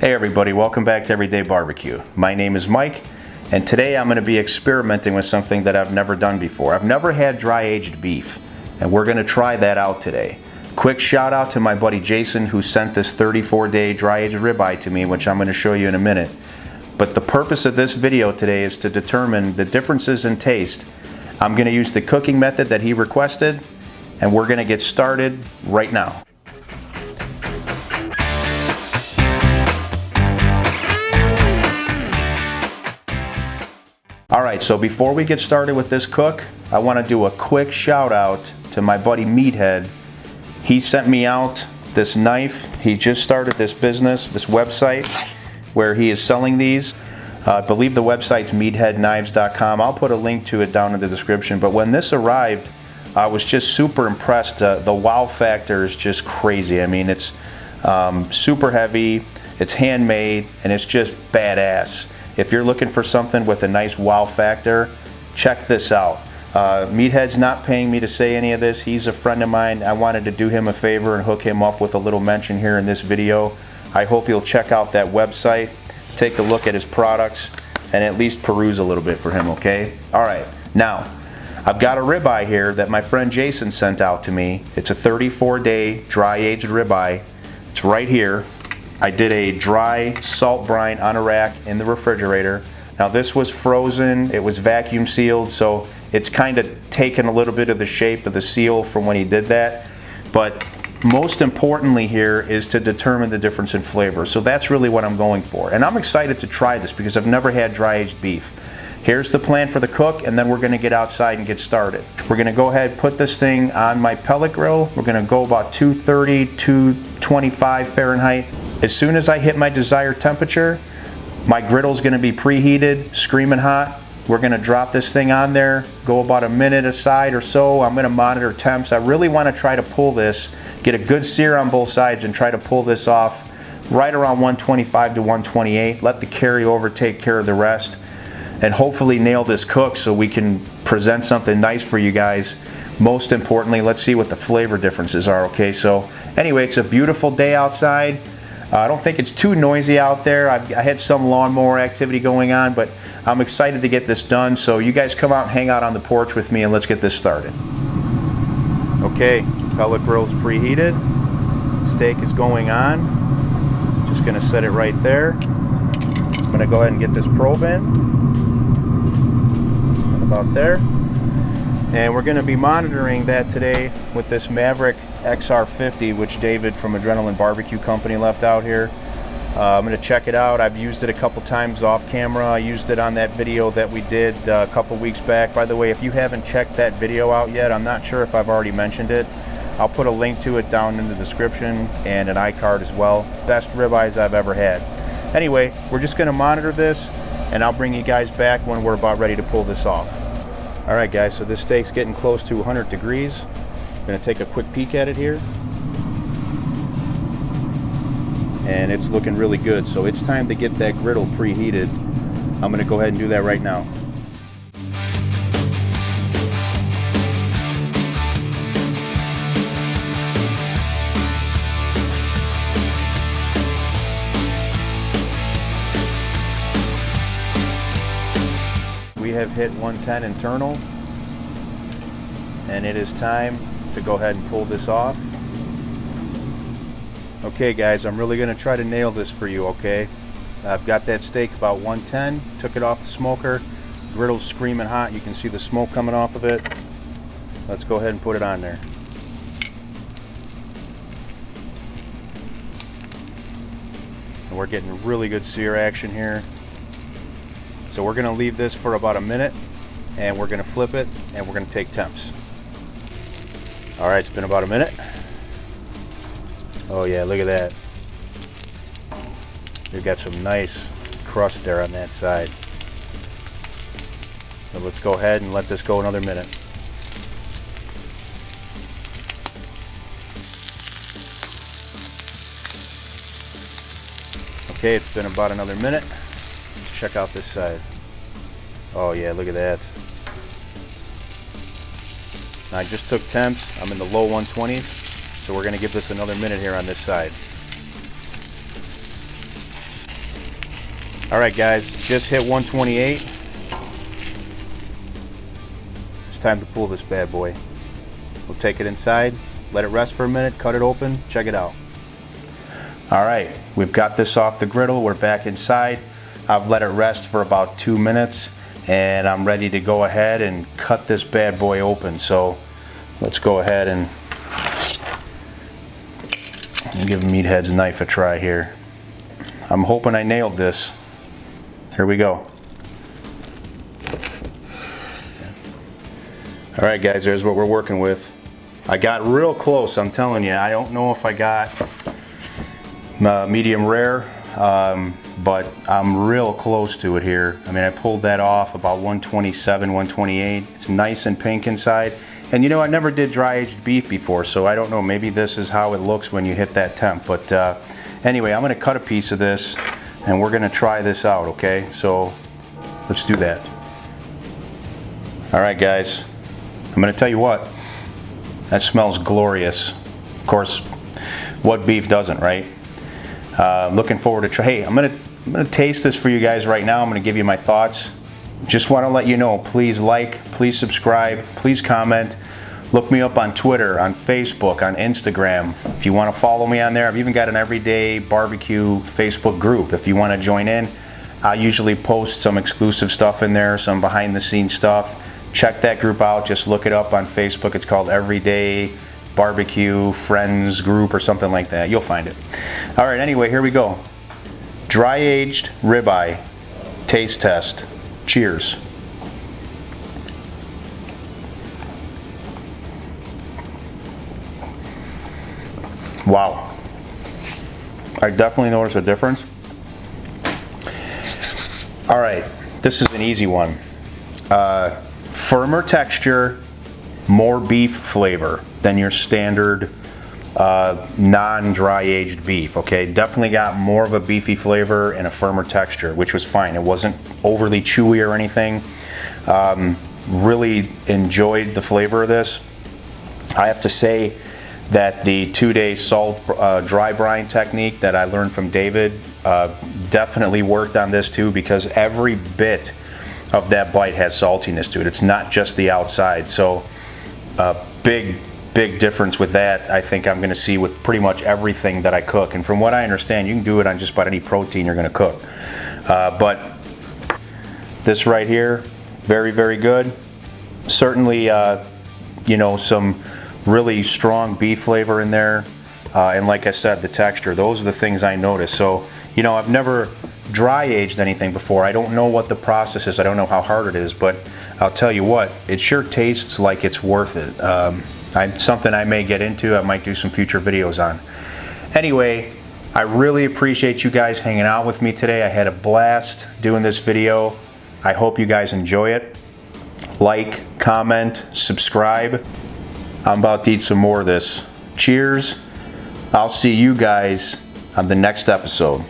Hey everybody, welcome back to Everyday Barbecue. My name is Mike, and today I'm going to be experimenting with something that I've never done before. I've never had dry-aged beef, and we're going to try that out today. Quick shout out to my buddy Jason who sent this 34-day dry-aged ribeye to me, which I'm going to show you in a minute. But the purpose of this video today is to determine the differences in taste. I'm going to use the cooking method that he requested, and we're going to get started right now. Alright, so before we get started with this cook, I want to do a quick shout out to my buddy Meathead. He sent me out this knife. He just started this business, this website, where he is selling these. I believe the website's meatheadknives.com. I'll put a link to it down in the description. But when this arrived, I was just super impressed. The wow factor is just crazy. I mean, it's super heavy, it's handmade, and it's just badass. If you're looking for something with a nice wow factor, check this out. Meathead's not paying me to say any of this. He's a friend of mine. I wanted to do him a favor and hook him up with a little mention here in this video. I hope you'll check out that website, take a look at his products, and at least peruse a little bit for him, okay? Alright, now, I've got a ribeye here that my friend Jason sent out to me. It's a 34-day dry-aged ribeye. It's right here. I did a dry salt brine on a rack in the refrigerator. Now this was frozen, it was vacuum sealed, so it's kind of taken a little bit of the shape of the seal from when he did that. But most importantly here is to determine the difference in flavor. So that's really what I'm going for. And I'm excited to try this because I've never had dry-aged beef. Here's the plan for the cook, and then we're gonna get outside and get started. We're gonna go ahead and put this thing on my pellet grill. We're gonna go about 230, 225 Fahrenheit. As soon as I hit my desired temperature, my griddle's gonna be preheated, screaming hot. We're gonna drop this thing on there, go about a minute aside or so. I'm gonna monitor temps. I really wanna try to pull this, get a good sear on both sides and try to pull this off right around 125 to 128. Let the carryover take care of the rest and hopefully nail this cook so we can present something nice for you guys. Most importantly, let's see what the flavor differences are, okay? So anyway, it's a beautiful day outside. I don't think it's too noisy out there. I had some lawnmower activity going on, but I'm excited to get this done. So you guys come out and hang out on the porch with me and let's get this started. Okay, pellet grill's preheated. Steak is going on. Just gonna set it right there. I'm gonna go ahead and get this probe in. About there. And we're gonna be monitoring that today with this Maverick XR50, which David from Adrenaline Barbecue Company left out here. I'm going to check it out. I've used it a couple times off camera. I used it on that video that we did a couple weeks back. By the way, if you haven't checked that video out yet, I'm not sure if I've already mentioned it. I'll put a link to it down in the description and an iCard as well. Best ribeyes I've ever had. Anyway, we're just going to monitor this and I'll bring you guys back when we're about ready to pull this off. Alright guys, so this steak's getting close to 100 degrees. I'm going to take a quick peek at it here. And it's looking really good, so it's time to get that griddle preheated. I'm going to go ahead and do that right now. We have hit 110 internal, and it is time to go ahead and pull this off. Okay guys, I'm really going to try to nail this for you, okay? I've got that steak about 110, took it off the smoker, griddle's screaming hot, you can see the smoke coming off of it. Let's go ahead and put it on there. And we're getting really good sear action here. So we're going to leave this for about a minute and we're going to flip it and we're going to take temps. Alright, it's been about a minute. Oh yeah, look at that. We've got some nice crust there on that side. So let's go ahead and let this go another minute. Okay, it's been about another minute. Let's check out this side. Oh yeah, look at that. I just took temps. I'm in the low 120s, so we're going to give this another minute here on this side. All right, guys, just hit 128. It's time to pull this bad boy. We'll take it inside, let it rest for a minute, cut it open, check it out. All right, we've got this off the griddle. We're back inside. I've let it rest for about 2 minutes, and I'm ready to go ahead and cut this bad boy open. So let's go ahead and give Meathead's knife a try here. I'm hoping I nailed this. Here we go. All right, guys, there's what we're working with. I got real close, I'm telling you. I don't know if I got medium rare, but I'm real close to it here. I mean, I pulled that off about 127, 128. It's nice and pink inside. And you know, I never did dry aged beef before, so I don't know, maybe this is how it looks when you hit that temp. But anyway, I'm gonna cut a piece of this and we're gonna try this out, okay? So let's do that. All right, guys, I'm gonna tell you what, that smells glorious. Of course, what beef doesn't, right? Looking forward to try. Hey, I'm gonna taste this for you guys right now. I'm gonna give you my thoughts. Just want to let you know, please like, please subscribe, please comment. Look me up on Twitter, on Facebook, on Instagram. If you want to follow me on there, I've even got an everyday barbecue Facebook group. If you want to join in, I usually post some exclusive stuff in there, some behind the scenes stuff. Check that group out. Just look it up on Facebook. It's called Everyday Barbecue Friends Group or something like that. You'll find it. All right, anyway, here we go. Dry aged ribeye taste test. Cheers. Wow. I definitely notice a difference. All right, this is an easy one. Firmer texture, more beef flavor than your standard non-dry aged beef. Okay, definitely got more of a beefy flavor and a firmer texture, which was fine. It wasn't overly chewy or anything. Really enjoyed the flavor of this. I have to say that the 2-day salt dry brine technique that I learned from David definitely worked on this too, because every bit of that bite has saltiness to it. It's not just the outside. So big difference with that, I think I'm gonna see with pretty much everything that I cook. And from what I understand, you can do it on just about any protein you're gonna cook. But this right here, very, very good. Certainly, you know, some really strong beef flavor in there. And like I said, the texture, those are the things I noticed. So, you know, I've never dry aged anything before. I don't know what the process is. I don't know how hard it is, but I'll tell you what, it sure tastes like it's worth it. Something I may get into. I might do some future videos on. Anyway, I really appreciate you guys hanging out with me today. I had a blast doing this video. I hope you guys enjoy it. Like, comment, subscribe. I'm about to eat some more of this. Cheers. I'll see you guys on the next episode.